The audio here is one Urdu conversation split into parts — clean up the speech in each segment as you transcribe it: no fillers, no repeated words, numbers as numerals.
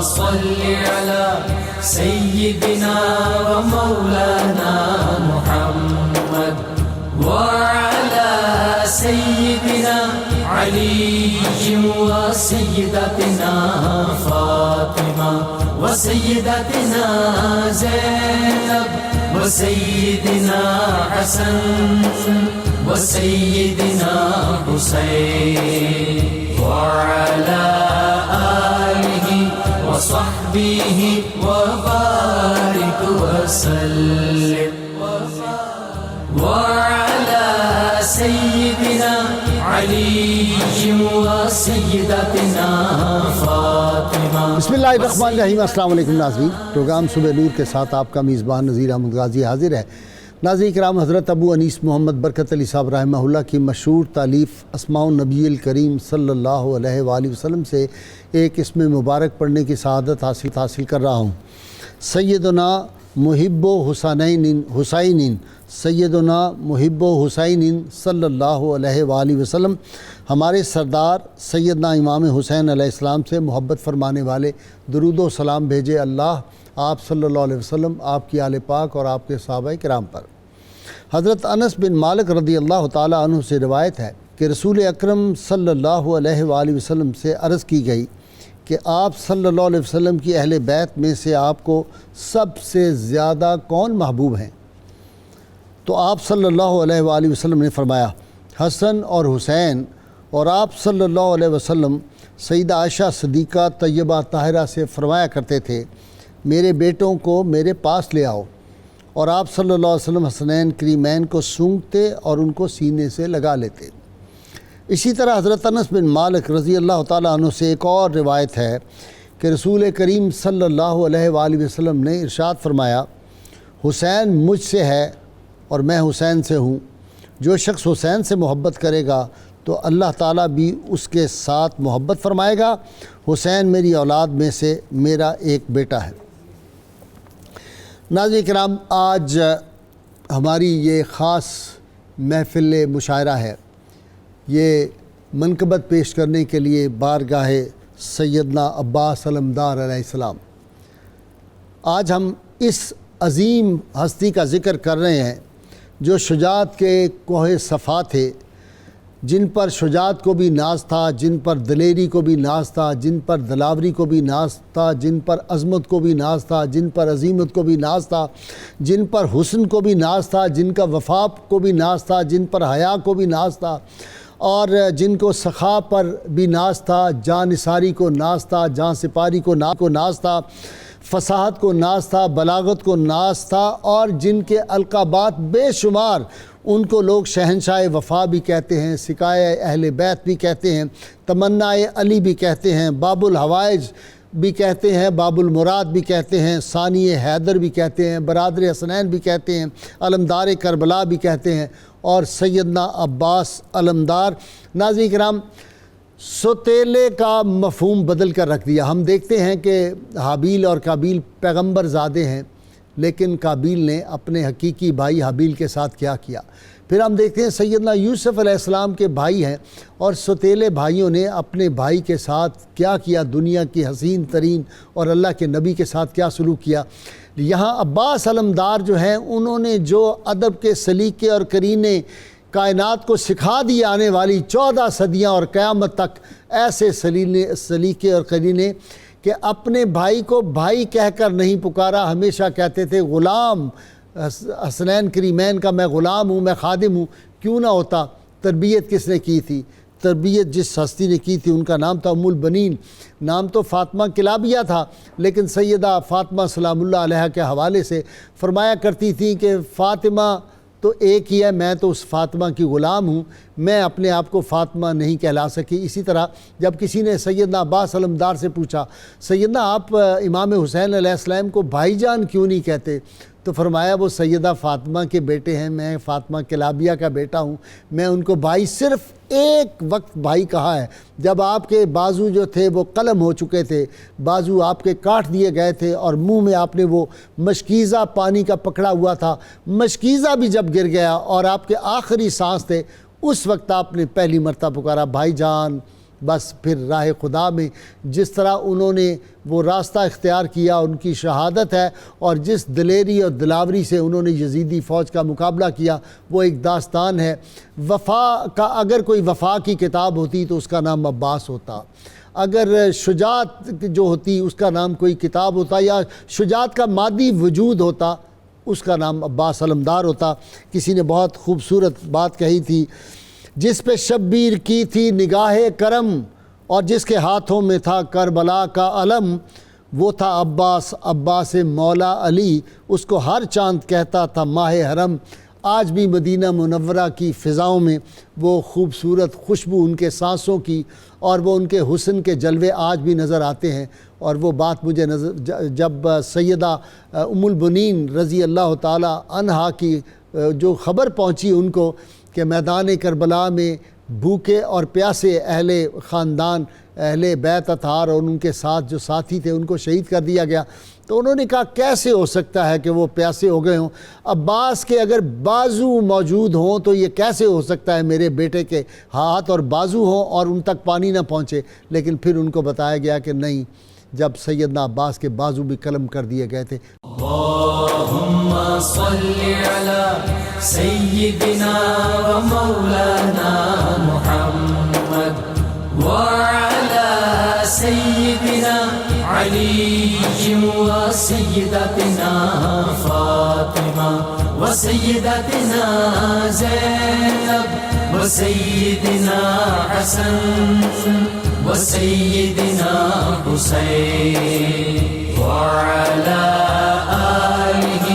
صل على سيدنا ومولانا محمد وعلى سيدنا علي وسيدتنا فاطمة وسيدتنا زينب وسيدنا حسن وسيدنا حسين وعلى آله وصحبه وبارك وسلم وعلى سيدنا علي وسيدتنا فاطمة. بسم اللہ الرحمن الرحیم. السلام علیکم ناظرین. پروگرام صبح نور کے ساتھ آپ کا میزبان نذیر احمد غازی حاضر ہے. ناظرین کرام، حضرت ابو انیس محمد برکت علی صاحب رحمہ اللہ کی مشہور تالیف اسماء النبی الکریم صلی اللہ علیہ وآلہ وسلم سے ایک اسم مبارک پڑھنے کی سعادت حاصل کر رہا ہوں. سیدنا محب حسین سیدنا محب حسین صلی اللہ علیہ وآلہ وسلم ہمارے سردار سیدنا امام حسین علیہ السلام سے محبت فرمانے والے درود و سلام بھیجے اللہ آپ صلی اللہ علیہ وسلم، آپ کی آل پاک اور آپ کے صحابہ کرام پر. حضرت انس بن مالک رضی اللہ تعالیٰ عنہ سے روایت ہے کہ رسول اکرم صلی اللہ علیہ وآلہ وسلم سے عرض کی گئی کہ آپ صلی اللہ علیہ وسلم کی اہل بیت میں سے آپ کو سب سے زیادہ کون محبوب ہیں؟ تو آپ صلی اللہ علیہ وآلہ وسلم نے فرمایا حسن اور حسین. اور آپ صلی اللہ علیہ وسلم سیدہ عائشہ صدیقہ طیبہ طاہرہ سے فرمایا کرتے تھے میرے بیٹوں کو میرے پاس لے آؤ. اور آپ صلی اللہ علیہ وسلم حسنین کریمین کو سونگھتے اور ان کو سینے سے لگا لیتے. اسی طرح حضرت انس بن مالک رضی اللہ تعالیٰ عنہ سے ایک اور روایت ہے کہ رسول کریم صلی اللہ علیہ وآلہ وسلم نے ارشاد فرمایا حسین مجھ سے ہے اور میں حسین سے ہوں. جو شخص حسین سے محبت کرے گا تو اللہ تعالیٰ بھی اس کے ساتھ محبت فرمائے گا. حسین میری اولاد میں سے میرا ایک بیٹا ہے. ناظرین کرام، آج ہماری یہ خاص محفل مشاعرہ ہے. یہ منقبت پیش کرنے کے لیے بارگاہ سیدنا عباس علمدار علیہ السلام. آج ہم اس عظیم ہستی کا ذکر کر رہے ہیں جو شجاعت کے کوہ صفا تھے، جن پر شجاعت کو بھی ناز تھا، جن پر دلیری کو بھی ناز تھا، جن پر دلاوری کو بھی ناز تھا، جن پر عظمت کو بھی ناز تھا، جن پر عظیمت کو بھی ناز تھا، جن پر حسن کو بھی ناز تھا، جن کا وفا کو بھی ناز تھا، جن پر حیا کو بھی ناز تھا، اور جن کو سخا پر بھی ناز تھا، جاں نثاری کو ناز تھا، جاں سپاری کو ناز تھا، فصاحت کو ناز تھا، بلاغت کو ناز تھا، اور جن کے القابات بے شمار. ان کو لوگ شہنشاہ وفا بھی کہتے ہیں، سکائے اہل بیت بھی کہتے ہیں، تمنائے علی بھی کہتے ہیں، باب الحوائج بھی کہتے ہیں، باب المراد بھی کہتے ہیں، ثانی حیدر بھی کہتے ہیں، برادر حسنین بھی کہتے ہیں، علمدار کربلا بھی کہتے ہیں، اور سیدنا عباس علمدار. ناظرین کرام، سوتیلے کا مفہوم بدل کر رکھ دیا. ہم دیکھتے ہیں کہ حابیل اور قابیل پیغمبر زادے ہیں، لیکن قابیل نے اپنے حقیقی بھائی حابیل کے ساتھ کیا کیا. پھر ہم دیکھتے ہیں سیدنا یوسف علیہ السلام کے بھائی ہیں، اور سوتیلے بھائیوں نے اپنے بھائی کے ساتھ کیا کیا، دنیا کی حسین ترین اور اللہ کے نبی کے ساتھ کیا سلوک کیا. یہاں عباس علمدار جو ہیں، انہوں نے جو ادب کے سلیقے اور کرینے کائنات کو سکھا دی آنے والی 14 صدیاں اور قیامت تک ایسے سلیقے اور کرینے کہ اپنے بھائی کو بھائی کہہ کر نہیں پکارا، ہمیشہ کہتے تھے غلام. حسنین کریمین کا میں غلام ہوں، میں خادم ہوں. کیوں نہ ہوتا؟ تربیت کس نے کی تھی؟ تربیت جس ہستی نے کی تھی ان کا نام تھا ام البنین. نام تو فاطمہ کلابیہ تھا، لیکن سیدہ فاطمہ سلام اللہ علیہ کے حوالے سے فرمایا کرتی تھیں کہ فاطمہ تو ایک ہی ہے، میں تو اس فاطمہ کی غلام ہوں، میں اپنے آپ کو فاطمہ نہیں کہلا سکی. اسی طرح جب کسی نے سیدنا عباس علمدار سے پوچھا سیدنا آپ امام حسین علیہ السلام کو بھائی جان کیوں نہیں کہتے؟ تو فرمایا وہ سیدہ فاطمہ کے بیٹے ہیں، میں فاطمہ کلابیہ کا بیٹا ہوں، میں ان کو بھائی صرف ایک وقت بھائی کہا ہے جب آپ کے بازو جو تھے وہ قلم ہو چکے تھے، بازو آپ کے کاٹ دیے گئے تھے، اور منہ میں آپ نے وہ مشکیزہ پانی کا پکڑا ہوا تھا. مشکیزہ بھی جب گر گیا اور آپ کے آخری سانس تھے، اس وقت آپ نے پہلی مرتبہ پکارا بھائی جان بس پھر راہ خدا میں جس طرح انہوں نے وہ راستہ اختیار کیا ان کی شہادت ہے، اور جس دلیری اور دلاوری سے انہوں نے یزیدی فوج کا مقابلہ کیا وہ ایک داستان ہے۔ وفا کا اگر کوئی وفا کی کتاب ہوتی تو اس کا نام عباس ہوتا، اگر شجاعت جو ہوتی اس کا نام کوئی کتاب ہوتا، یا شجاعت کا مادی وجود ہوتا اس کا نام عباس علمدار ہوتا۔ کسی نے بہت خوبصورت بات کہی تھی، جس پہ شبیر کی تھی نگاہ کرم اور جس کے ہاتھوں میں تھا کربلا کا علم، وہ تھا عباس، عباس مولا علی، اس کو ہر چاند کہتا تھا ماہ حرم۔ آج بھی مدینہ منورہ کی فضاؤں میں وہ خوبصورت خوشبو ان کے سانسوں کی اور وہ ان کے حسن کے جلوے آج بھی نظر آتے ہیں۔ اور وہ بات مجھے جب سیدہ ام البنین رضی اللہ تعالی عنہا کی جو خبر پہنچی ان کو کہ میدان کربلا میں بھوکے اور پیاسے اہل خاندان، اہل بیت اطہار اور ان کے ساتھ جو ساتھی تھے ان کو شہید کر دیا گیا، تو انہوں نے کہا کیسے ہو سکتا ہے کہ وہ پیاسے ہو گئے ہوں؟ عباس کے اگر بازو موجود ہوں تو یہ کیسے ہو سکتا ہے میرے بیٹے کے ہاتھ اور بازو ہوں اور ان تک پانی نہ پہنچے؟ لیکن پھر ان کو بتایا گیا کہ نہیں، جب سیدنا عباس کے بازو بھی قلم کر دیے گئے تھے۔ اللہم صلی علی سیدنا و مولانا محمد وعلی سیدنا علی و سیدتنا فاطمہ و سیدتنا زینب و سیدنا حسن و سیدنا حسین وعلى آله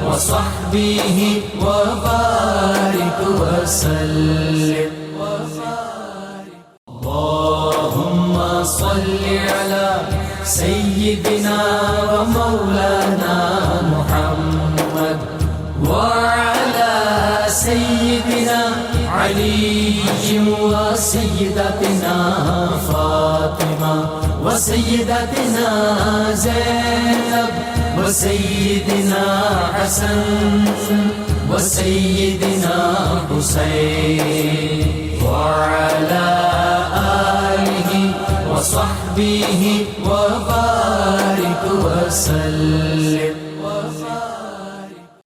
وصحبه وبارك وسلم اللهم صل على سيدنا ومولانا محمد وعلى سيدنا علي وسيدتنا فاطمة وسيدتنا زينب وسيدنا حسن وسيدنا حسين وعلى آله وصحبه وبارك وسلم۔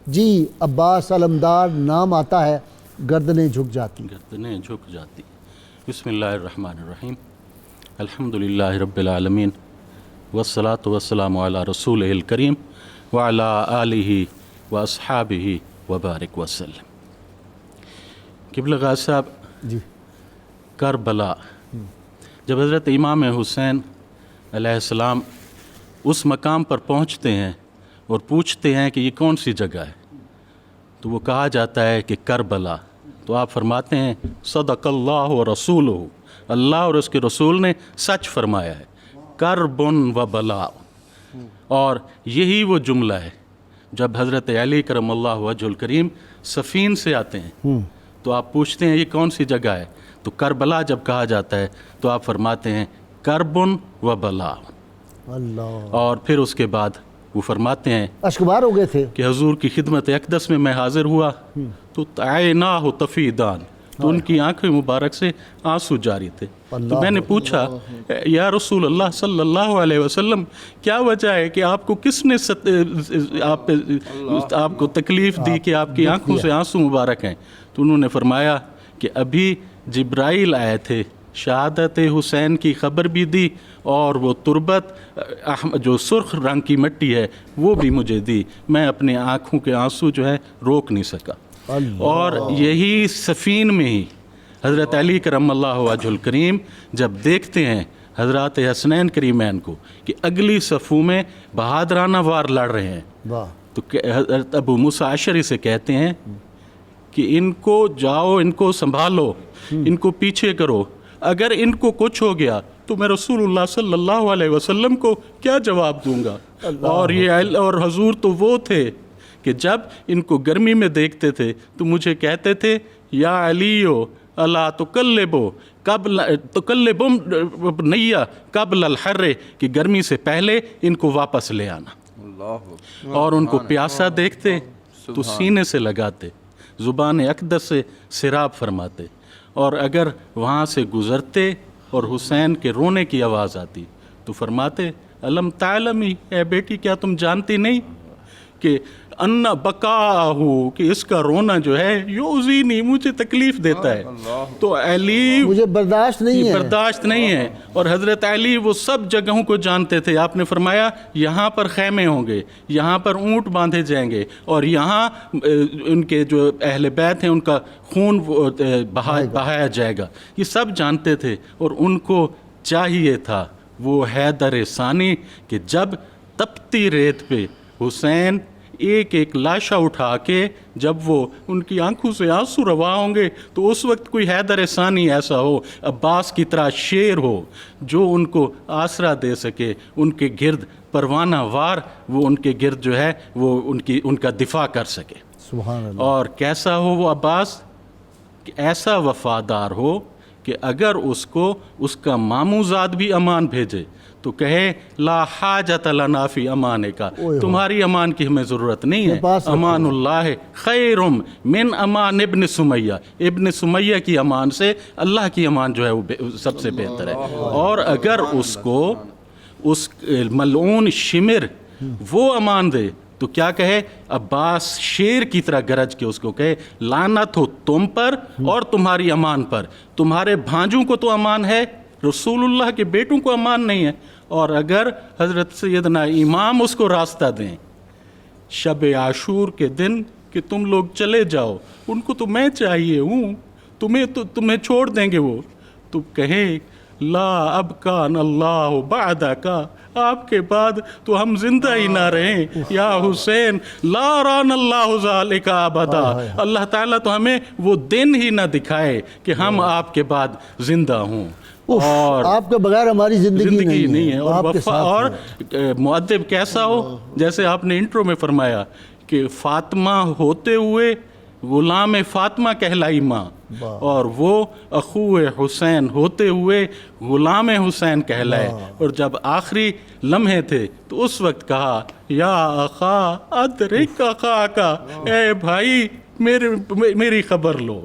جی عباس علمدار نام آتا ہے گردنیں جھک جاتی۔ گردنیں جھک جاتی۔ بسم اللہ الرحمن الرحیم، الحمدللہ رب العالمین والصلاة والسلام علی رسولہ الکریم وعلی آلہ واصحابہ وبارک وسلم۔ قبلہ غازی صاحب، جی کربلا، جب حضرت امام حسین علیہ السلام اس مقام پر پہنچتے ہیں اور پوچھتے ہیں کہ یہ کون سی جگہ ہے، تو وہ کہا جاتا ہے کہ کربلا، تو آپ فرماتے ہیں صدق اللہ و رسولہ، اللہ اور اس کے رسول نے سچ فرمایا ہے، کربن و بلا۔ اور یہی وہ جملہ ہے جب حضرت علی کرم اللہ وجہ الکریم صفین سے آتے ہیں تو آپ پوچھتے ہیں یہ کون سی جگہ ہے، تو کربلا جب کہا جاتا ہے تو آپ فرماتے ہیں کربن و بلا۔ اللہ، اور پھر اس کے بعد وہ فرماتے ہیں اشکبار ہو گئے تھے کہ حضور کی خدمت اقدس میں میں حاضر ہوا تو عیناہ تفیدان، تو ان کی آنکھیں مبارک سے آنسو جاری تھے۔ تو میں نے پوچھا یا رسول اللہ صلی اللہ علیہ وسلم، کیا وجہ ہے کہ آپ کو کس نے آپ کو تکلیف دی کہ آپ کی آنکھوں سے آنسو مبارک ہیں؟ تو انہوں نے فرمایا کہ ابھی جبرائیل آئے تھے، شہادت حسین کی خبر بھی دی اور وہ تربت جو سرخ رنگ کی مٹی ہے وہ بھی مجھے دی، میں اپنے آنکھوں کے آنسو جو ہے روک نہیں سکا۔ اور یہی صفین میں ہی حضرت علی کرم اللہ وجہ الکریم جب دیکھتے ہیں حضرات حسنین کریمین کو کہ اگلی صفوں میں بہادرانہ وار لڑ رہے ہیں، تو حضرت ابو موسیٰ اشعری سے کہتے ہیں کہ ان کو جاؤ، ان کو سنبھالو، ان کو پیچھے کرو، اگر ان کو کچھ ہو گیا تو میں رسول اللہ صلی اللہ علیہ وسلم کو کیا جواب دوں گا۔ اور حضور تو وہ تھے کہ جب ان کو گرمی میں دیکھتے تھے تو مجھے کہتے تھے یا علیو الا تقلبم نیا قبل الحر، کہ گرمی سے پہلے ان کو واپس لے آنا۔ اور ان کو پیاسا دیکھتے تو سینے سے لگاتے، زبان اقدس سے سراب فرماتے، اور اگر وہاں سے گزرتے اور حسین کے رونے کی آواز آتی تو فرماتے علم تعلمی، اے بیٹی کیا تم جانتی نہیں کہ ان بقا ہو، کہ اس کا رونا جو ہے یوزینی، مجھے تکلیف دیتا ہے. تو علی مجھے برداشت نہیں ہے. برداشت نہیں ہے. اور حضرت علی وہ سب جگہوں کو جانتے تھے. آپ نے فرمایا یہاں پر خیمے ہوں گے، یہاں پر اونٹ باندھے جائیں گے، اور یہاں ان کے جو اہل بیت ہیں ان کا خون بہایا جائے گا. یہ سب جانتے تھے. اور ان کو چاہیے تھا وہ حیدر ثانی کہ جب تپتی ریت پہ حسین ایک ایک لاشا اٹھا کے جب وہ ان کی آنکھوں سے آنسو روا ہوں گے تو اس وقت کوئی حیدر ثانی ایسا ہو، عباس کی طرح شیر ہو جو ان کو آسرا دے سکے، ان کے گرد پروانہ وار وہ ان کے گرد جو ہے وہ ان کا دفاع کر سکے. سبحان اللہ. اور کیسا ہو وہ عباس، کہ ایسا وفادار ہو کہ اگر اس کو اس کا ماموزاد بھی امان بھیجے تو کہے لا حاجت لنا فی امانے کا، تمہاری امان کی ہمیں ضرورت نہیں ہے، امان اللہ خیرم من امان ابن سمیہ، ابن سمیہ کی امان سے اللہ کی امان جو ہے وہ سب سے بہتر ہے. اور اگر اس کو اس ملعون شمر وہ امان دے تو کیا کہے، عباس شیر کی طرح گرج کے اس کو کہے لعنت ہو تم پر اور تمہاری امان پر، تمہارے بھانجوں کو تو امان ہے، رسول اللہ کے بیٹوں کو امان نہیں ہے. اور اگر حضرت سیدنا امام اس کو راستہ دیں شب عاشور کے دن کہ تم لوگ چلے جاؤ، ان کو تو میں چاہیے ہوں، تمہیں چھوڑ دیں گے وہ، تو کہیں لا ابقان اللہ بعدک، آپ کے بعد تو ہم زندہ ہی نہ رہیں یا حسین، لا ران اللہ ذالک ابدا، اللہ تعالیٰ تو ہمیں وہ دن ہی نہ دکھائے کہ ہم آپ کے بعد زندہ ہوں. اور آپ کے بغیر ہماری زندگی نہیں ہے. اور مؤدب کیسا ہو، جیسے آپ نے انٹرو میں فرمایا کہ فاطمہ ہوتے ہوئے غلام فاطمہ کہلائی ماں، اور وہ اخو حسین ہوتے ہوئے غلام حسین کہلائے. اور جب آخری لمحے تھے تو اس وقت کہا یا اخا ادرک اخا کا، اے بھائی میری خبر لو.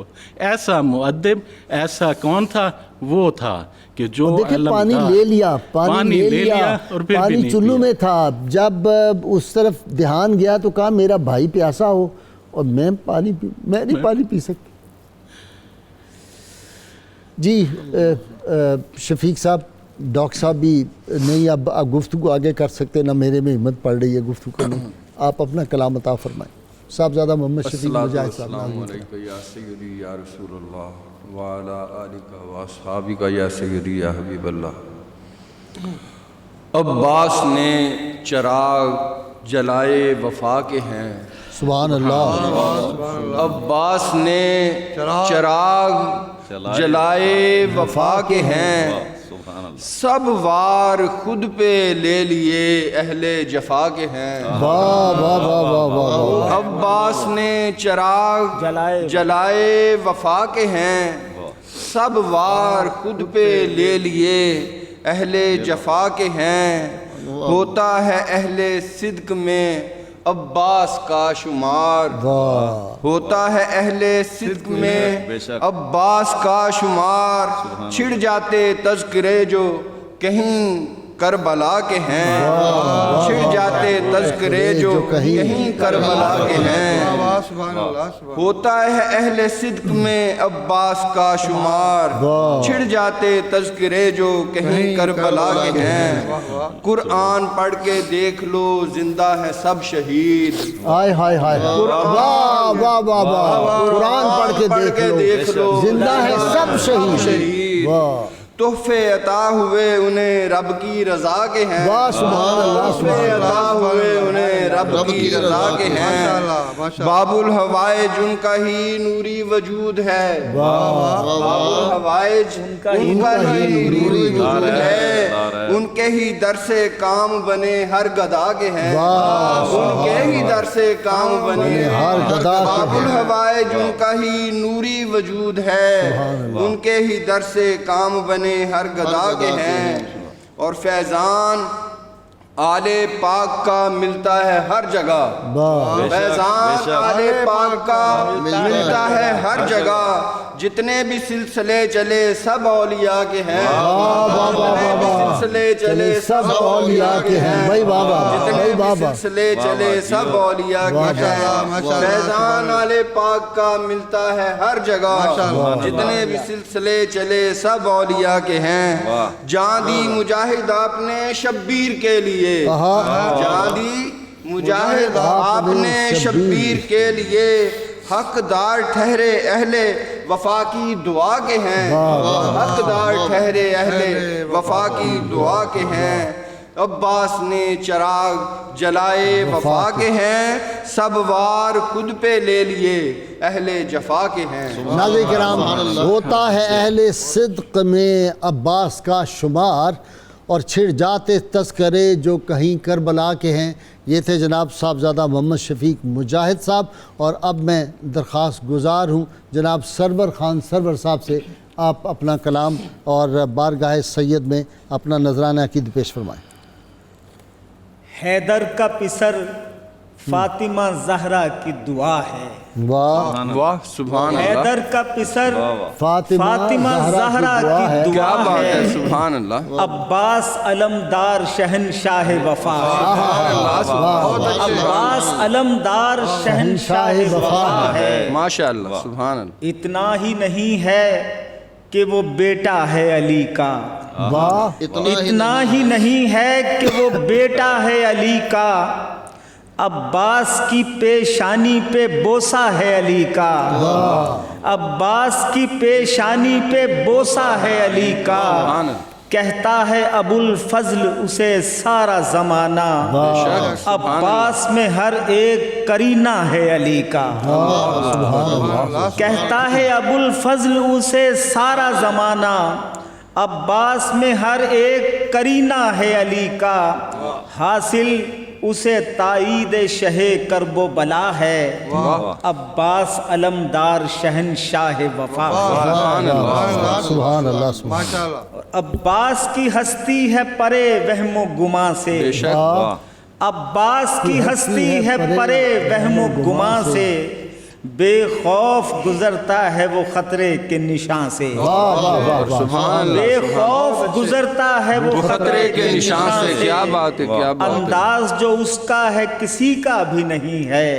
ایسا مؤدب، ایسا کون تھا؟ وہ تھا کہ جو پانی لے لیا، پانی لے لیا اور پھر پانی چلو میں تھا. جب اس طرف دھیان گیا تو کہا میرا بھائی پیاسا ہو اور میں نہیں پانی پی سکتی. جی شفیق صاحب، ڈاکٹر صاحب بھی نہیں اب گفتگو آگے کر سکتے، نہ میرے میں ہمت پڑ رہی ہے گفتگو کرنے. آپ اپنا کلام عطا فرمائیں. صاحبزادہ محمد شفیق مجاہد صاحب. السلام علیکم یا سیدی یا رسول اللہ وعلا آلکہ واصحابکہ یا سیدی یا حبیب اللہ. عباس نے چراغ جلائے وفا کے ہیں، سبحان اللہ. عباس نے چراغ جلائے وفا کے ہیں، سب وار خود پہ لے لیے اہل جفا کے ہیں. واہ واہ واہ واہ واہ. عباس نے چراغ جلائے وفا کے ہیں، سب وار خود پہ لے لیے اہل جفا کے ہیں. ہوتا ہے اہل صدق میں عباس کا شمار، ہوتا ہے اہل صدق میں عباس کا شمار. چھڑ جاتے تذکرے جو کہیں کربلا کے ہیں، چھڑ جاتے تذکرے جو کہیں کربلا کے ہیں. ہوتا ہے اہل صدق میں عباس کا شمار، چھڑ جاتے تذکرے جو کہیں کربلا کے ہیں. قرآن پڑھ کے دیکھ لو زندہ ہے سب شہید. ہائے ہائے ہائے. واہ واہ واہ واہ. قرآن پڑھ کے دیکھ لو زندہ ہے سب شہید. واہ. تحفے عطا ہوئے انہیں رب کی رضا کے ہیں، واہ سبحان اللہ. تحفے عطا ہوئے انہیں رب کی رضا کے ہیں. باب الحوائج ان کا ہی نوری وجود ہے، باب الحوائج ان کا ہی نوری وجود ہے. ان کے ہی در سے کام بنے ہر گدا کے ہیں، ان کے ہی در سے کام بنے ہر گدا. باب الحوائج ان کا ہی نوری وجود ہے، ان کے ہی در سے کام بنے ہر گدا کے ہیں. اور فیضان آل پاک کا ملتا ہے ہر جگہ، فیضان آل پاک کا ملتا ہے ہر جگہ. جتنے بھی سلسلے چلے سب اولیاء کے ہیں، جتنے بھی سلسلے چلے سب اولیاء کے ہیں، جتنے بھی سلسلے چلے سب اولیاء کے ہیں، فیضان آل پاک کا ملتا ہے ہر جگہ، جتنے بھی سلسلے چلے سب اولیاء کے ہیں، جان دی مجاہد آپ نے شبیر کے لیے، جان دی مجاہد آپ نے شبیر کے لیے، حقدار ٹھہرے اہل وفا کی دعا کے ہیں، حقدار ٹھہرے اہل وفا کی دعا کے ہیں، عباس نے چراغ جلائے وفا کے ہیں، سب وار خود پہ لے لیے اہل جفا کے ہیں۔ ناظرین کرام، ہوتا ہے اہل صدق میں عباس کا شمار، اور چھڑ جاتے تذکرے جو کہیں کربلا کے ہیں۔ یہ تھے جناب صاحبزادہ محمد شفیق مجاہد صاحب، اور اب میں درخواست گزار ہوں جناب سرور خان سرور صاحب سے آپ اپنا کلام اور بارگاہ سید میں اپنا نذرانہ عقیدت پیش فرمائیں۔ حیدر کا پسر فاطمہ زہرا کی دعا ہے، واہ واہ سبحان اللہ، حیدر کا پسر فاطمہ زہرا کی کیا دعا بات ہے، ہے، سبحان اللہ، عباس علمدار شہنشاہ وفا، عباس علمدار شہنشاہ وفا ہے، ماشاء اللہ سبحان اللہ، اتنا ہی نہیں ہے کہ وہ بیٹا ہے علی کا، واہ اتنا ہی نہیں ہے کہ وہ بیٹا ہے علی کا، عباس کی پیشانی پہ بوسہ ہے علی کا، عباس کی پیشانی پہ بوسہ ہے علی کا، کہتا ہے ابو الفضل اسے سارا زمانہ، عباس میں ہر ایک کرینہ ہے علی کا، کہتا ہے ابو الفضل اسے سارا زمانہ، عباس میں ہر ایک کرینہ ہے علی کا، حاصل اسے تائید شہ کرب و بلا ہے، عباس علمدار شہنشاہ وفا، سبحان اللہ سبحان اللہ، عباس کی ہستی ہے پرے وہم و گماں سے، عباس کی ہستی ہے پرے وہم و گماں سے، بے خوف گزرتا ہے وہ خطرے کے نشان سے، بے خوف گزرتا ہے وہ خطرے کے نشان سے، کیا بات ہے، کیا بات ہے، انداز جو اس کا ہے کسی کا بھی نہیں ہے،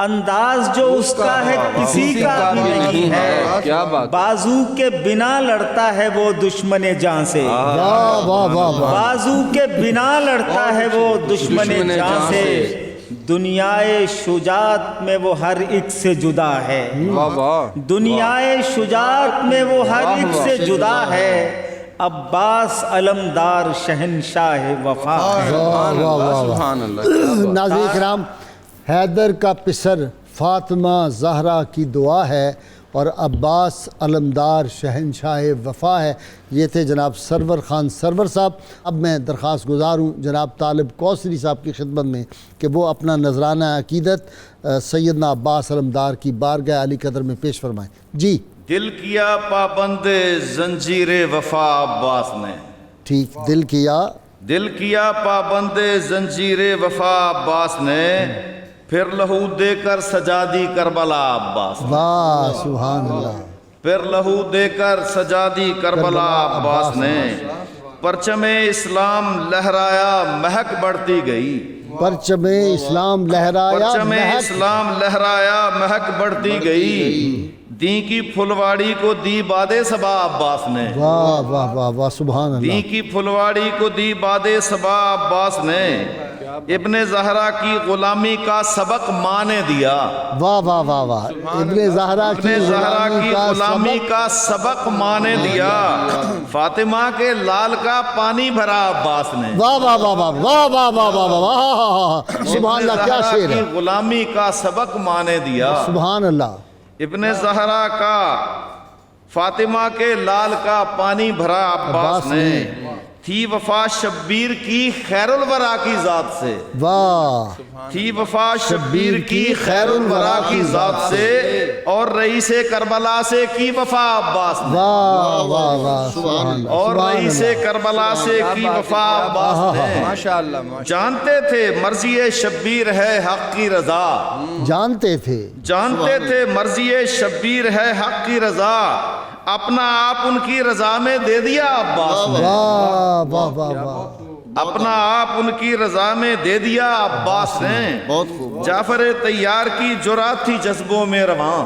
انداز جو اس کا ہے کسی کا بھی نہیں ہے، کیا بات، بازو کے بنا لڑتا ہے وہ دشمن جان سے، بازو کے بنا لڑتا ہے وہ دشمن جان سے، دنیائے شجاعت میں وہ ہر ایک سے جدا ہے، دنیائے شجاعت میں وہ ہر ایک سے جدا ہے، عباس علمدار شہنشاہ وفا ہے۔ سبحان اللہ، ناظرین کرام، حیدر کا پسر فاطمہ زہرا کی دعا ہے اور عباس علمدار شہنشاہ وفا ہے۔ یہ تھے جناب سرور خان سرور صاحب۔ اب میں درخواست گزار ہوں جناب طالب کوثری صاحب کی خدمت میں کہ وہ اپنا نذرانہ عقیدت سیدنا عباس علمدار کی بارگاہ علی قدر میں پیش فرمائیں۔ جی دل کیا پابند زنجیر وفا عباس نے، ٹھیک، دل کیا پابند زنجیر وفا عباس نے، پھر لہو دے کر سجا دی کربلا عباس نے، واہ سبحان اللہ، پھر لہو دے کر سجا دی کربلا عباس نے، پرچم اسلام لہرایا مہک بڑھتی گئی، پرچم اسلام لہرایا پرچم اسلام لہرایا مہک بڑھتی گئی، دین کی پھلواڑی کو دی باد صبا عباس نے، واہ واہ واہ واہ سبحان اللہ، دین کی پھلواڑی کو دی باد صبا عباس نے، ابن زہرا کی غلامی کا سبق ماں نے دیا، واہ واہ واہ واہ، ابن زہرا کی غلامی کا سبق ماں نے دیا، فاطمہ کے لال کا پانی بھرا عباس نے، واہ واہ واہ واہ واہ واہ واہ واہ واہ، سبحان اللہ، کیا شعر ہے، غلامی کا سبق ماں نے دیا، سبحان اللہ، ابن زہرا کا فاطمہ کے لال کا پانی بھرا عباس نے، تھی وفا شبیر کی خیر الورا کی ذات سے، واہ تھی وفا شبیر کی خیر الورا کی ذات سے، اور رئیس کربلا سے کی وفا عباس نے، واہ واہ واہ سبحان اللہ اور سبحان رئیس اللہ کربلا سے کی وفا عباس نے۔ ماشاءاللہ جانتے تھے مرضی شبیر ہے حق کی رضا، جانتے تھے جانتے تھے مرضی شبیر ہے حق کی رضا، اپنا آپ ان کی رضا میں دے دیا عباس نے، واہ واہ واہ واہ اپنا آپ ان کی رضا میں دے دیا عباس نے۔ بہت خوب۔ جعفر طیار کی جرات تھی جذبوں میں رواں،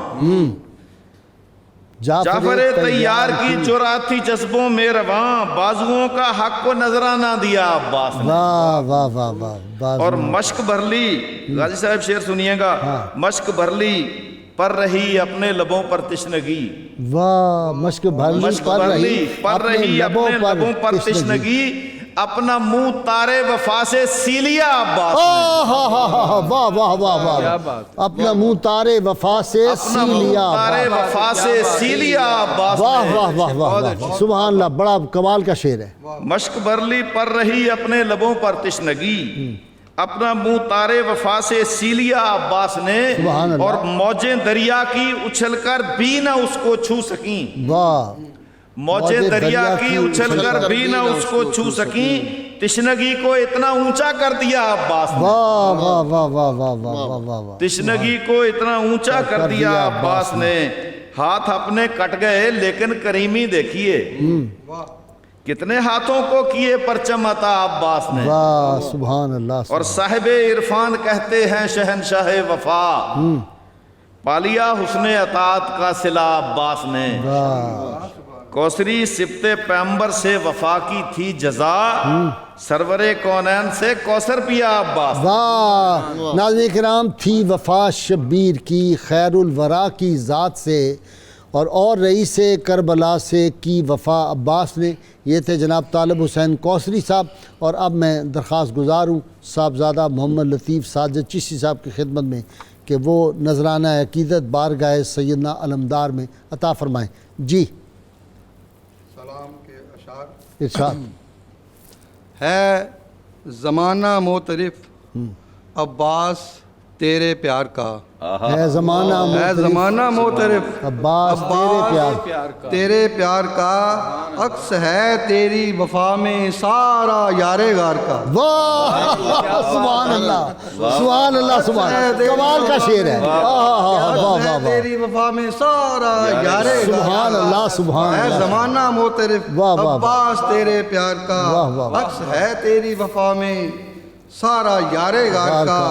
جعفر طیار کی جرات تھی جذبوں میں رواں، بازوؤں کا حق کو نذرانہ دیا عباس نے۔ واہ واہ واہ واہ واہ اور مشک بھر لی، غازی صاحب شعر سنیے گا، مشک بھر لی پر رہی اپنے لبوں پر تشنگی، واہ مشک بھر لی مشک پر بھر رہی لی پر رہی اپنے لبوں پر تشنگی، اپنا منہ تارے وفا سے سی لیا عباس نے، واہ واہ واہ واہ اپنا منہ تارے وفا سے اپنا سی منہ لیا تارے وفا سے سی لیا عباس واہ نے۔ واہ واہ واہ واہ سبحان اللہ بڑا کمال کا شعر ہے مشک بھر لی پر رہی اپنے لبوں پر تشنگی، اپنا منہ تارے وفا سے سی لیا عباس نے، سبحان اللہ۔ اور موجیں دریا کی اچھل کر بھی نہ اس کو چھو سکیں، واہ موجیں دریا کی اچھل کر بھی نہ اس کو چھو سکیں، تشنگی کو اتنا اونچا کر دیا عباس نے، واہ واہ واہ واہ واہ واہ واہ واہ واہ تشنگی کو اتنا اونچا کر دیا عباس نے، ہاتھ اپنے کٹ گئے لیکن کریمی دیکھیے، کتنے ہاتھوں کو کیے پرچم عطا عباس نے، واہ سبحان اللہ اور صاحب عرفان کہتے ہیں شہنشاہ وفا، پالیا حسن اطاعت کا صلہ عباس نے، واہ کوثری سبت پیمبر سے وفا کی تھی جزا، سرور کونین سے کوثر پیا عباس نے۔ واہ ناظرین کرام تھی وفا شبیر کی خیر الورا کی ذات سے، اور رئیس کربلا سے کی وفا عباس نے۔ یہ تھے جناب طالب حسین کوثری صاحب، اور اب میں درخواست گزار ہوں صاحبزادہ محمد لطیف ساجد چشتی صاحب کی خدمت میں کہ وہ نذرانہ عقیدت بارگاہ سیدنا علمدار میں عطا فرمائیں۔ جی سلام کے اشعار۔ ارشاد۔ ہے زمانہ معترف عباس تیرے پیار کا، ہے زمانہ ہے معترف زمانہ معترف عباس تیرے پیار تیرے پیار کا، عکس ہے تیری وفا میں سارا یار غار کا۔ واہ سبحان اللہ سبحان اللہ سبحان کمال کا شعر ہے، واہ واہ واہ تیری وفا میں سارا یار غار سبحان اللہ سبحان ہے اللہ زمانہ معترف واہ واہ عباس تیرے پیار کا، واہ واہ عکس ہے تیری وفا میں سارا یار غار کا،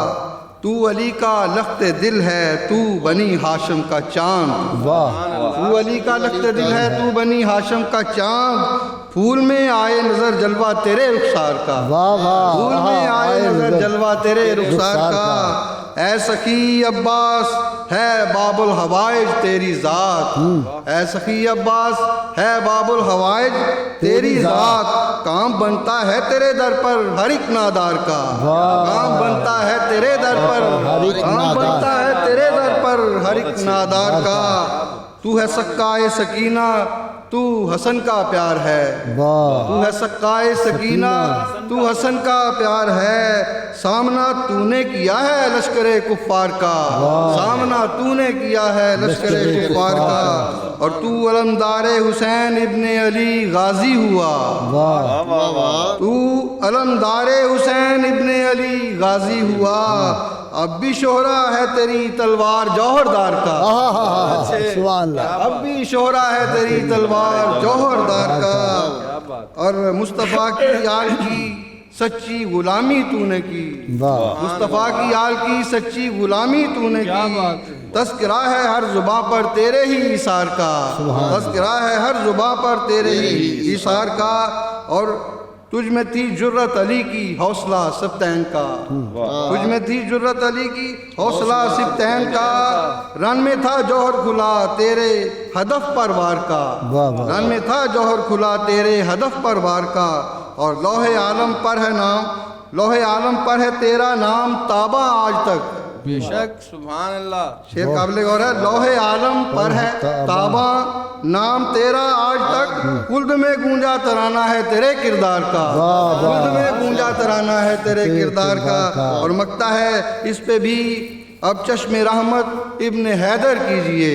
تو علی کا لخت دل ہے تو بنی ہاشم کا چاند، واہ تو علی کا لخت دل ہے تو بنی ہاشم کا چاند، پھول میں آئے نظر جلوہ تیرے رخسار کا، واہ واہ پھول میں آئے نظر جلوہ تیرے رخسار کا، اے سخی عباس ہے باب الحوائج تیری ذات، اے سخی عباس ہے باب الحوائج تیری ذات، کام بنتا ہے تیرے در پر ہر ایک نادار کا، کام بنتا ہے تیرے در پر، کام بنتا ہے تیرے در پر ہر ایک نادار کا، تو ہے سکائے سکینہ تو حسن کا پیار ہے، واہ تو ہے سکائے سکینہ تو حسن کا پیار ہے، سامنا تو نے کیا ہے لشکر کفار کا، سامنا تو نے کیا ہے لشکر کفار کا، اور تو علمدار حسین ابن علی غازی ہوا، تو علمدار حسین ابن علی غازی ہوا، اب بھی شہرا ہے تیری تلوار جوہردار کا، سبحان اللہ اب بھی شہرا ہے تیری تلوار جوہردار کا، اور مصطفیٰ کی آل کی سچی غلامی تو نے کی، واہ مصطفیٰ کی آل کی سچی غلامی تو نے کی، تذکرہ ہے ہر زباں پر تیرے ہی ایثار کا، تذکرہ ہے ہر زباں پر تیرے ہی ایثار کا، اور تجھ میں تھی جرت علی کی حوصلہ سبتین کا، تجھ میں تھی جرت علی کی حوصلہ سبتین کا، رن میں تھا جوہر کھلا تیرے ہدف پر وار کا، رن میں تھا جوہر کھلا تیرے ہدف پر وار کا، اور لوح عالم پر ہے نام، لوح عالم پر ہے تیرا نام تابہ آج تک، بے شک سبحان اللہ، شعر قابل غور ہے، لوح عالم پر ہے تابہ نام تیرا آج تک خلد میں گونجا ترانہ ہے تیرے کردار کا، خلد میں گونجا ترانہ ہے تیرے کردار کا۔ اور مکتا ہے اس پہ بھی اب چشم رحمت ابن حیدر کیجئے،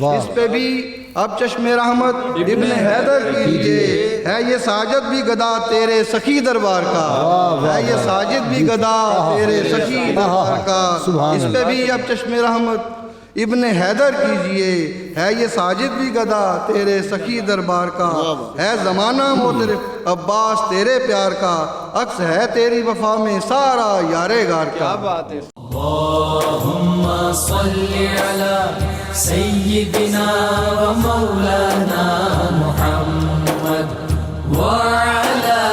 اس پہ بھی اب چشم رحمت ابن حیدر کیجئے۔ ہے یہ ساجد بھی گدا تیرے سخی دربار کا، ہے یہ ساجد بھی گدا تیرے سخی دربار کا، اس پہ بھی اب چشم رحمت ابن حیدر کیجئے۔ ہے یہ ساجد بھی گدا تیرے سخی دربار کا، ہے زمانہ معترف عباس تیرے پیار کا، عکس ہے تیری وفا میں سارا یار غار کا۔ کیا بات ہے۔ اللهم صل على سيدنا ومولانا محمد وعلى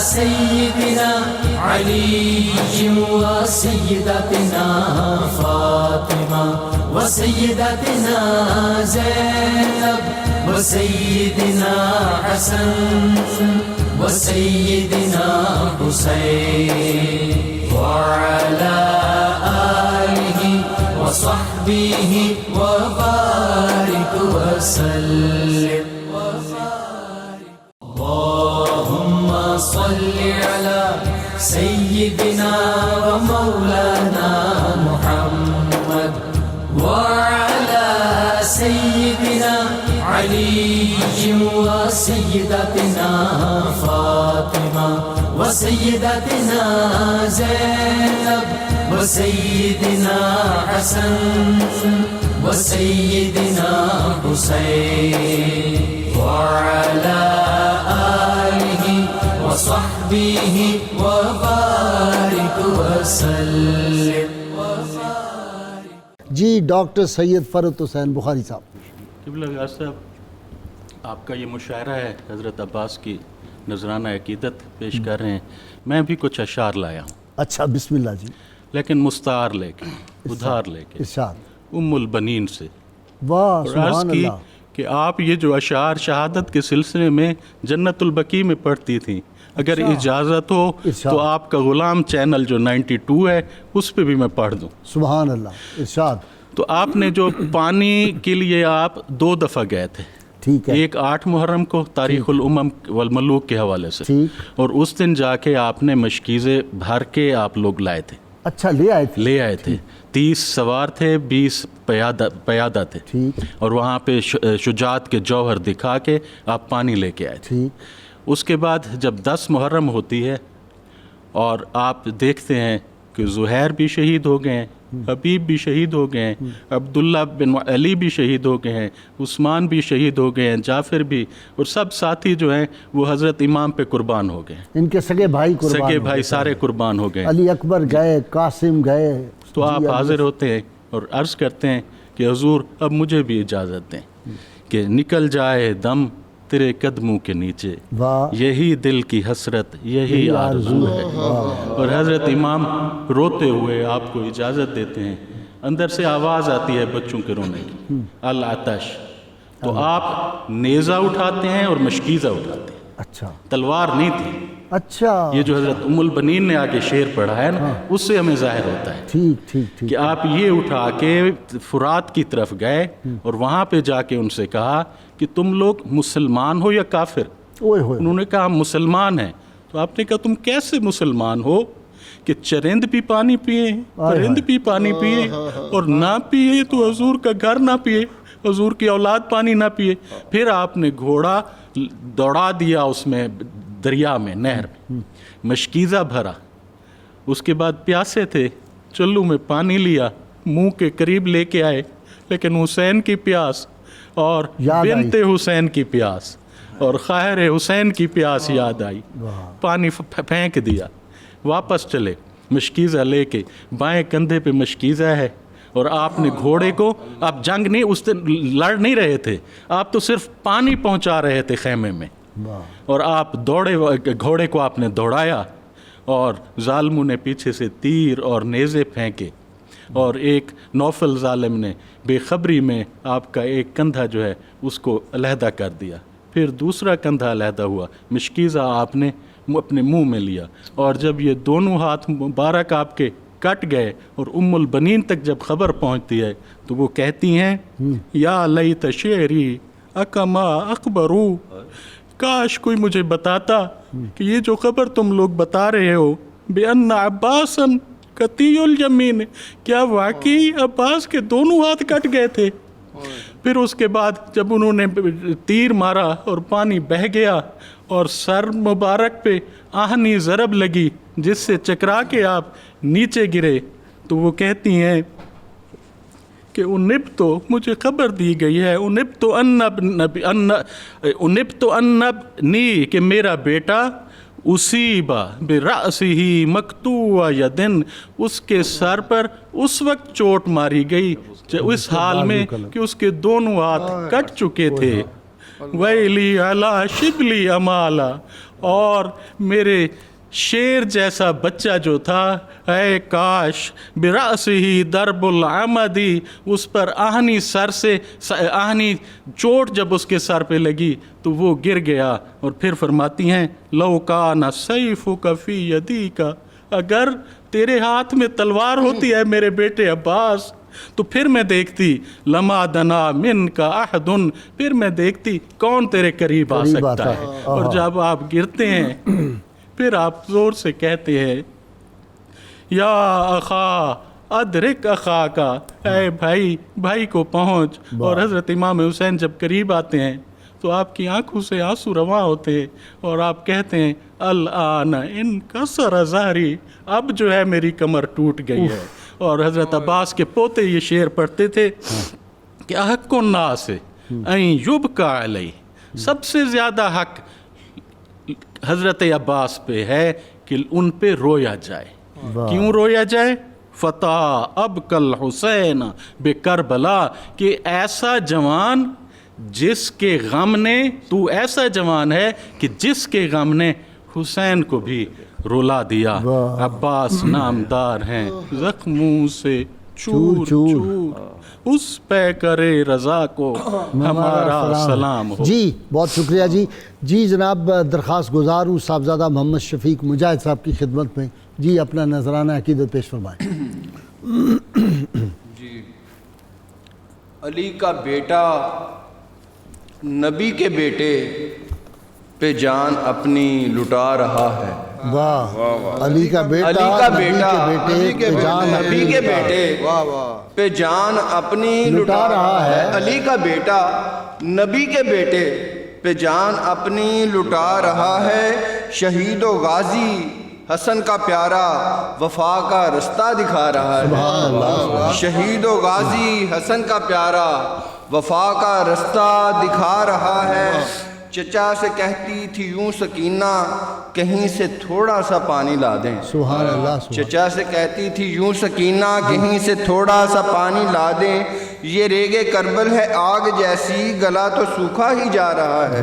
سيدنا علي وسيدتنا فاطمة وسيدتنا زينب وسيدنا حسن وسيدنا حسين وعلى آله وصحبه وبارك وسلم۔ اللهم صل على سيدنا ومولانا محمد وعلى سيدنا علي وسيدتنا فاطمة وسيدتنا زينب وسيدنا حسن وسيدنا حسين وعلى آله وصحبه وبارك وسلم۔ جی ڈاکٹر سید فرحت حسین بخاری صاحب۔ قبلہ غازی صاحب، آپ کا یہ مشاعرہ ہے، حضرت عباس کی نذرانہ عقیدت پیش کر رہے ہیں۔ میں بھی کچھ اشعار لایا ہوں، اچھا بسم اللہ جی، لیکن مستعار لے کے، ادھار لے کے، ارشاد۔ ام البنین سے۔ واہ اور عرض سبحان کی اللہ۔ کہ آپ یہ جو اشعار شہادت کے سلسلے میں جنت البقیع میں پڑھتی تھیں، اگر اجازت ہو تو آپ کا غلام چینل جو 92 ہے اس پہ بھی میں پڑھ دوں۔ سبحان اللہ، ارشاد۔ تو آپ نے جو پانی کے لیے آپ 2 دفعہ گئے تھے، ٹھیک ہے، ایک 8 محرم کو تاریخ الامم والملوک کے حوالے سے، ٹھیک، اور اس دن جا کے آپ نے مشکیزیں بھر کے آپ لوگ لائے تھے، اچھا لے آئے تھے، 30 سوار تھے، 20 پیادہ تھے، ٹھیک، اور وہاں پہ شجاعت کے جوہر دکھا کے آپ پانی لے کے آئے تھے۔ ٹھیک، اس کے بعد جب 10 محرم ہوتی ہے اور آپ دیکھتے ہیں کہ زہیر بھی شہید ہو گئے ہیں، حبیب بھی شہید ہو گئے ہیں، عبداللہ بن علی بھی شہید ہو گئے ہیں، عثمان بھی شہید ہو گئے ہیں، جعفر بھی، اور سب ساتھی جو ہیں وہ حضرت امام پہ قربان ہو گئے ہیں، ان کے سگے بھائی قربان، سگے بھائی سارے قربان ہو گئے ہیں۔ علی اکبر گئے، قاسم گئے، تو آپ حاضر ہوتے ہیں اور عرض کرتے ہیں کہ حضور اب مجھے بھی اجازت دیں کہ نکل جائے دم تیرے قدموں کے نیچے، واہ، یہی دل کی حسرت یہی آرزو ہے۔ اور حضرت امام روتے ہوئے آپ کو اجازت دیتے ہیں، اندر سے آواز آتی ہے بچوں کے رونے کی، العطش، تو آپ نیزہ اٹھاتے ہیں اور مشکیزہ اٹھاتے ہیں، اچھا تلوار نہیں تھی۔ اچھا، یہ جو حضرت ام البنین نے آگے شعر پڑھا ہے نا، اس سے ہمیں ظاہر ہوتا ہے ٹھیک ٹھیک ٹھیک، کہ آپ یہ اٹھا کے فرات کی طرف گئے اور وہاں پہ جا کے ان سے کہا کہ تم لوگ مسلمان ہو یا کافر؟ اوئے ہوئے، انہوں نے کہا ہم مسلمان ہیں۔ تو آپ نے کہا تم کیسے مسلمان ہو کہ چرند بھی پانی پیے، پرند بھی پانی پیے، اور نہ پیے تو حضور کا گھر نہ پیے، حضور کی اولاد پانی نہ پیے۔ پھر آپ نے گھوڑا دوڑا دیا اس میں دریا میں، نہر میں، مشکیزہ بھرا، اس کے بعد پیاسے تھے، چلو میں پانی لیا، منہ کے قریب لے کے آئے، لیکن حسین کی پیاس اور بنت حسین کی پیاس اور خواہر حسین کی پیاس یاد آئی، پانی پھینک دیا، واپس چلے، مشکیزہ لے کے، بائیں کندھے پہ مشکیزہ ہے، اور آپ نے گھوڑے کو، آپ جنگ نہیں، اس دن لڑ نہیں رہے تھے، آپ تو صرف پانی پہنچا رہے تھے خیمے میں، اور آپ دوڑے، گھوڑے کو آپ نے دوڑایا، اور ظالموں نے پیچھے سے تیر اور نیزے پھینکے، اور ایک نوفل ظالم نے بے خبری میں آپ کا ایک کندھا جو ہے اس کو علیحدہ کر دیا، پھر دوسرا کندھا علیحدہ ہوا، مشکیزہ آپ نے اپنے منہ میں لیا، اور جب یہ دونوں ہاتھ مبارک آپ کے کٹ گئے اور ام البنین تک جب خبر پہنچتی ہے تو وہ کہتی ہیں یا لیت شعری اکما اخبرو، کاش کوئی مجھے بتاتا کہ یہ جو خبر تم لوگ بتا رہے ہو بِأَنَّ عَبَّاسًا قَطِيُّ الْيَمِينِ، کیا واقعی عباس کے دونوں ہاتھ کٹ گئے تھے؟ پھر اس کے بعد جب انہوں نے تیر مارا اور پانی بہہ گیا اور سر مبارک پہ آہنی ضرب لگی جس سے چکرا کے آپ نیچے گرے، تو وہ کہتی ہیں کہ انبتو، مجھے خبر دی گئی ہے، انبتو انبنی، کہ میرا بیٹا اصیبا برأسہ مقطوع یدن، اس کے سر پر اس وقت چوٹ ماری گئی اس حال میں کہ اس کے دونوں ہاتھ کٹ چکے تھے۔ ویلی علی شبلی امالا، اور میرے شیر جیسا بچہ جو تھا، اے کاش برأسہ ضرب العمدی، اس پر آہنی سر سے آہنی چوٹ جب اس کے سر پہ لگی تو وہ گر گیا۔ اور پھر فرماتی ہیں لو کان سیفک فی یدیک، اگر تیرے ہاتھ میں تلوار ہوتی ہے میرے بیٹے عباس تو پھر میں دیکھتی لما دنا من کا احد، پھر میں دیکھتی کون تیرے قریب آ سکتا ہے۔ اور جب آپ گرتے ہیں پھر آپ زور سے کہتے ہیں یا اخا ادرک اخا کا، اے بھائی، بھائی کو پہنچ۔ اور حضرت امام حسین جب قریب آتے ہیں تو آپ کی آنکھوں سے آنسو رواں ہوتے ہیں اور آپ کہتے ہیں الآن انکسر ظہری، اب جو ہے میری کمر ٹوٹ گئی ہے۔ اور حضرت عباس کے پوتے یہ شعر پڑھتے تھے کہ احق الناس ان یبکا علیہ، سب سے زیادہ حق حضرت عباس پہ ہے کہ ان پہ رویا جائے۔ کیوں رویا جائے؟ فتح اب کل حسین بے کربلا، کہ ایسا جوان جس کے غم نے، تو ایسا جوان ہے کہ جس کے غم نے حسین کو بھی رلا دیا۔ عباس نامدار ہیں زخموں سے چور چور، اس پہ کرے رضا کو ہمارا سلام ہو۔ جی بہت شکریہ جی۔ جی جناب درخواست گزار ہوں صاحبزادہ محمد شفیق مجاہد صاحب کی خدمت میں، جی اپنا نذرانہ عقیدت پیش فرمائیں۔ جی، علی کا بیٹا نبی کے بیٹے پہ جان اپنی لٹا رہا ہے۔ واہ، علی کا بیٹا نبی کے بیٹے پہ جان اپنی لٹا رہا ہے۔ علی کا بیٹا نبی کے بیٹے پہ جان اپنی لٹا رہا ہے، شہید و غازی حسن کا پیارا وفا کا رستہ دکھا رہا ہے۔ شہید و غازی حسن کا پیارا وفا کا رستہ دکھا رہا ہے۔ چچا سے کہتی تھی یوں سکینہ کہیں سے تھوڑا سا پانی لا دیں۔ سبحان اللہ۔ چچا سے کہتی تھی یوں سکینہ کہیں سے تھوڑا سا پانی لا دیں، یہ ریگ کربل ہے آگ جیسی گلا تو سوکھا ہی جا رہا ہے۔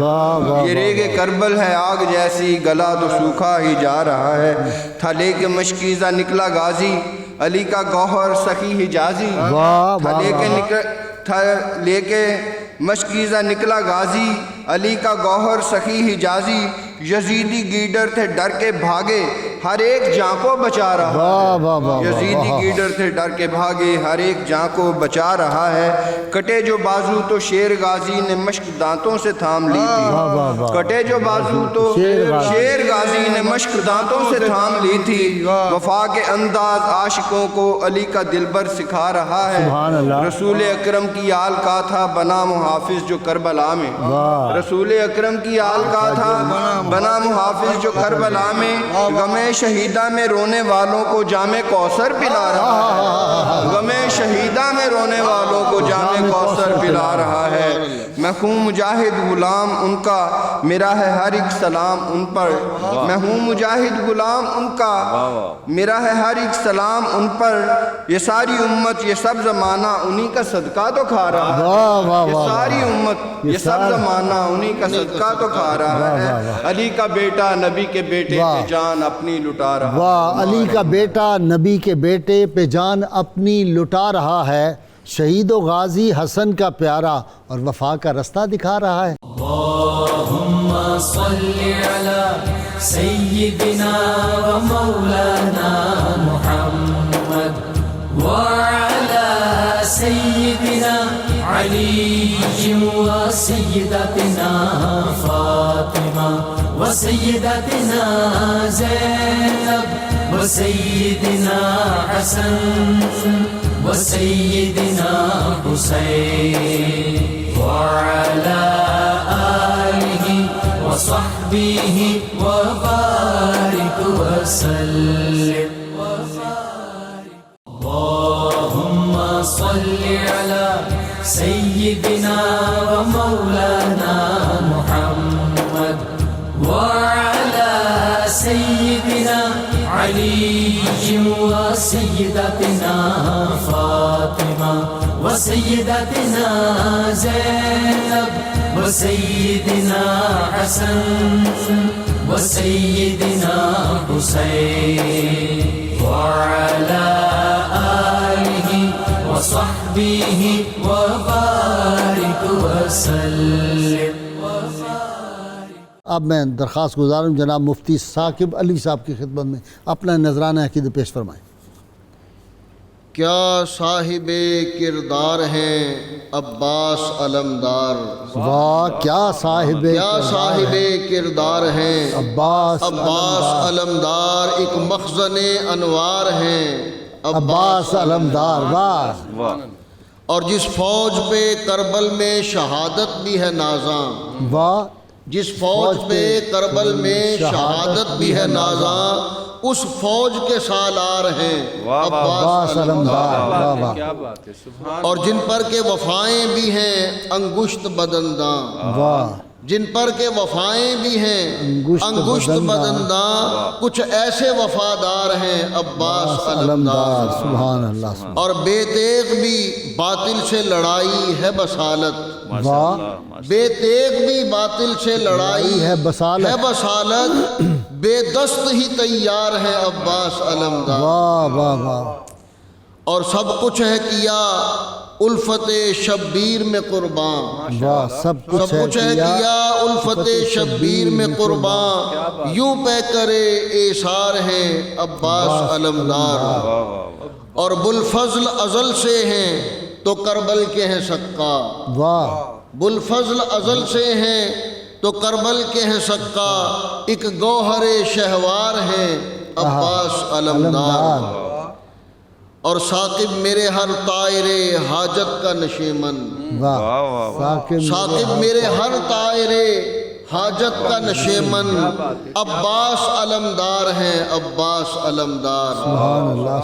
یہ ریگ کربل ہے آگ جیسی گلا تو سوکھا ہی جا رہا ہے۔ تھا لے کے مشکیزہ نکلا غازی علی کا گوہر سخی حجازی، تھا لے کے مشکیزہ نکلا غازی علی کا گوہر سخی حجازی، یزیدی گیڈر تھے ڈر کے بھاگے ہر ایک جاں کو بچا رہا ہے۔ یزیدی گیڈر تھے ڈر کے بھاگے ہر ایک جاں کو بچا رہا ہے۔ کٹے جو بازو تو شیر غازی نے مشک دانتوں سے تھام لی تھی، کٹے جو بازو تو شیر غازی نے مشک دانتوں سے تھام لی تھی، وفا کے انداز عاشقوں کو علی کا دلبر سکھا رہا ہے۔ رسول اکرم کی آل کا تھا بنا محافظ جو کربلا میں، رسول اکرم کی آل کا تھا بنا محافظ جو کربلا میں، غم شہیدہ میں رونے والوں کو جام کوثر پلا رہا ہے۔ غم شہیدہ میں رونے والوں کو جام کوثر پلا رہا ہے۔ میں ہوں مجاہد غلام ان کا، میرا ہے ہر ایک سلام ان پر۔ میں ہوں مجاہد غلام ان کا، میرا ہے ہر ایک سلام ان پر۔ یہ ساری امت یہ سب زمانہ انہی کا صدقہ تو کھا رہا ہے۔ یہ ساری امت یہ سب زمانہ انہی کا صدقہ تو کھا رہا ہے۔ علی کا بیٹا نبی کے بیٹے پہ جان اپنی لٹا رہا ہے۔ واہ، علی کا بیٹا نبی کے بیٹے پہ جان اپنی لٹا رہا ہے، شہید و غازی حسن کا پیارا اور وفا کا رستہ دکھا رہا ہے۔ اللہم صلی علی سیدنا و مولانا محمد وعلی سیدنا علي وسيدتنا فاطمة وسيدتنا زينب وسيدنا حسن وسيدنا حسين وعلى آله وصحبه وبارك وسلم. اللهم صل على سيدنا ومولانا محمد وعلى سيدنا علي وسيدتنا فاطمة وسيدتنا زينب وسيدنا حسن وسيدنا حسين وعلى آله وصحبه وبارك وسلم. اب میں درخواست گزار ہوں جناب مفتی ثاقب علی صاحب کی خدمت میں اپنا نذرانہ عقیدہ پیش فرمائیں. کیا صاحب کردار ہیں عباس علمدار. واہ کیا صاحب کردار ہیں عباس علمدار. ایک مخزن انوار ہیں عباس علمدار. واہ اور جس فوج پہ کربل میں شہادت بھی ہے نازاں. واہ جس فوج پہ کربل میں شہادت بھی ہے نازاں اس فوج کے سالار ہیں عباس علمدار. واہ واہ اور جن پر کے وفائیں بھی ہیں انگشت بدنداں. واہ جن پر کے وفائیں بھی ہیں انگشت بدنداں کچھ ایسے وفادار ہیں عباس علمدار. سبحان اللہ. اور بے تیغ بھی باطل سے لڑائی ہے بصالت. واہ بے تیغ بھی باطل سے لڑائی ہے بصالت. بے دست ہی تیار ہے عباس علمدار. واہ واہ واہ. اور سب کچھ ہے کیا الفت شبیر میں قرباں. واہ سب کچھ ہے کیا الفت شبیر میں قرباں. یوں پہ کرے ایثار ہیں عباس علمدار. اور بلفضل ازل سے ہیں تو کربل کے ہیں سکا. واہ بلفضل ازل سے ہیں تو کربل کے ہیں سکا. ایک گوہر شہوار ہیں عباس علمدار. اور ثاقب میرے ہر طائر حاجت کا نشیمن. واہ ثاقب میرے ہر طائر حاجت کا نشیمن. عباس علمدار ہیں عباس علمدار. سبحان اللہ.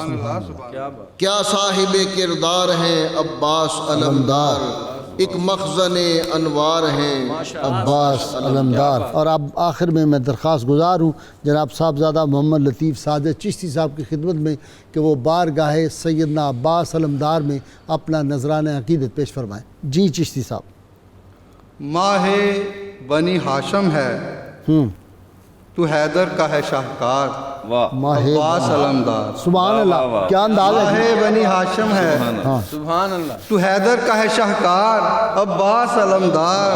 کیا صاحب کردار ہیں عباس علمدار. ایک مخزن انوار ہیں عباس علمدار. اور اب آخر میں درخواست گزار ہوں جناب صاحبزادہ محمد لطیف سعادت چشتی صاحب کی خدمت میں کہ وہ بارگاہ سیدنا عباس علمدار میں اپنا نذرانہ عقیدت پیش فرمائیں. جی چشتی صاحب. ماہ بنی ہاشم ہے تو حیدر کا ہے شاہکار. عباس علمدار. سبحان اللہ. کیا انداز ہے. ماہ بنی ہاشم ہے تو حیدر کا ہے شاہکار. عباس علمدار.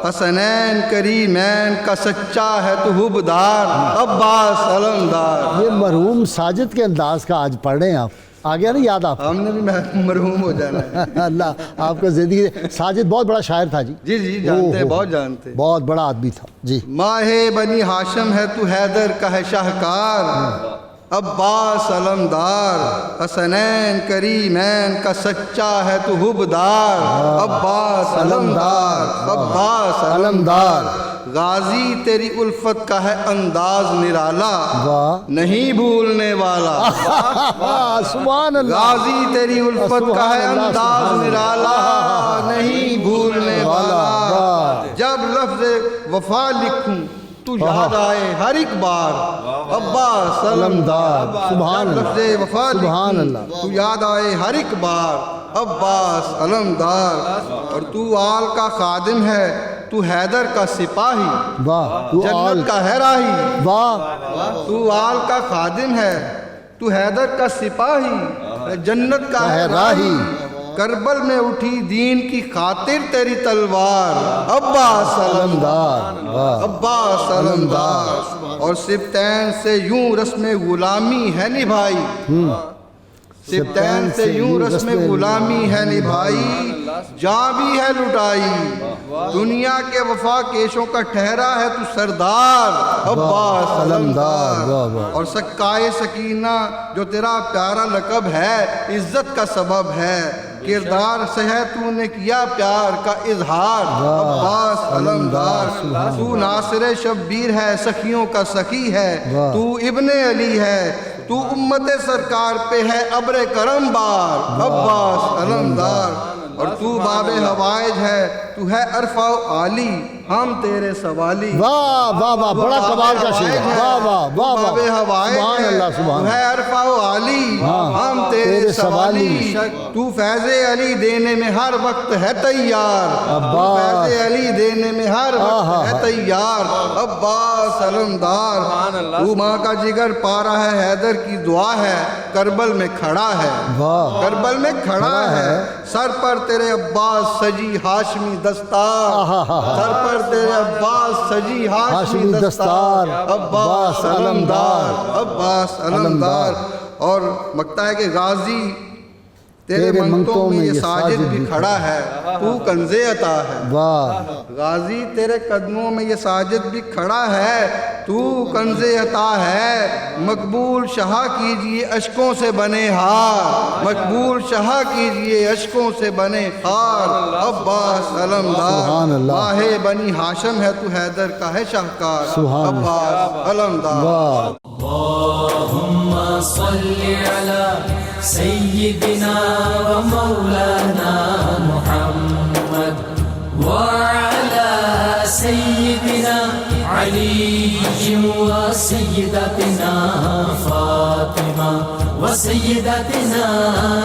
حسنین کریمین کا سچا ہے تو حبدار. عباس علمدار. یہ مرحوم ساجد کے انداز کا آج پڑھ رہے ہیں آپ. آ گیا نا یاد آپ. ہم نے بھی مرحوم ہو جانا ہے. اللہ آپ کو زندگی. ساجد بہت بڑا شاعر تھا جی. جی جانتے ہیں بہت جانتے ہیں. بہت بڑا آدمی تھا جی. ماہ بنی ہاشم ہے تو حیدر کا ہے شاہکار. عباس علمدار. حسنین کریمین کا سچا ہے تو حبدار. عباس علمدار. عباس علمدار. غازی تیری الفت کا ہے انداز نرالا. نہیں بھولنے والا. سبحان اللہ. غازی تیری الفت کا ہے انداز نرالا. نہیں بھولنے والا. جب لفظ وفا لکھوں تو یاد آئے ہر ایک بار. عباس علمدار. سبحان اللہ. لفظ وفا سبحان اللہ. تو یاد آئے ہر ایک بار. عباس علمدار. اور تو آل کا خادم ہے تو حیدر کا سپاہی. واہ. جنت کا ہے راہی. واہ. تو آل کا خادم ہے تو حیدر کا سپاہی. جنت کا ہے راہی. کربل میں اٹھی دین کی خاطر تیری تلوار. عباس علمدار. عباس علمدار. اور سبتین سے یوں رسم غلامی ہے نبھائی. سبتین سے یوں رسم غلامی ہے نبھائی. جاں بھی ہے لٹائی دنیا کے وفا کیشوں کا ٹھہرا ہے تو سردار عباس علمدار اور سکائے سکینہ جو تیرا پیارا لقب ہے عزت کا سبب ہے کردار سے ہے تو نے کیا پیار کا اظہار عباس علمدار تو ناصر شبیر ہے سخیوں کا سخی ہے تو ابن علی ہے تو امت سرکار پہ ہے ابر کرم بار عباس علمدار اور تو باب ہوائج ہے تو ہے عرفہ و عالی ہم تیرے سوالی واہ واہ واہ بڑا کمال کا شعر ہے واہ واہ واہ باب واہ ہوائج سبحان اللہ تو سبحان ہے عرفہ و عالی ہم تیرے سوالی تو فیض علی دینے میں ہر وقت ہے تیار تو فیض علی دینے میں ہر وقت ہے تیار عباس علمدار تو ماں کا جگر پارا ہے حیدر کی دعا ہے کربل میں کھڑا ہے واہ کربل میں کھڑا ہے سر پر تیرے عباس سجی ہاشمی دستار سر پر تیرے عباس سجی ہاشمی دستار عباس علمدار عباس علمدار اور مکتا ہے کہ غازی تیرے منتوں میں یہ ساجد بھی کھڑا ہے تو کنز عطا ہے واہ غازی تیرے قدموں میں یہ ساجد بھی کھڑا ہے تو کنز عطا ہے مقبول شاہ کیجئے اشکوں سے بنے ہار مقبول شاہ کیجئے اشکوں سے بنے ہار عباس علمدار ماہ بنی ہاشم ہے تو حیدر کا ہے شاہکار عباس علمدار واہ اللهم صل على سيدنا ومولانا محمد وعلى سيدنا علي وسيدتنا فاطمة وسيدتنا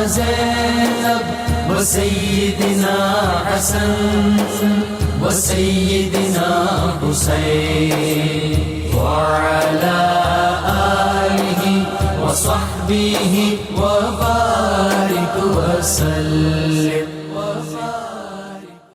زينب وسيدنا حسن وسيدنا حسين وعلى آله وصحبه وبارك وسلم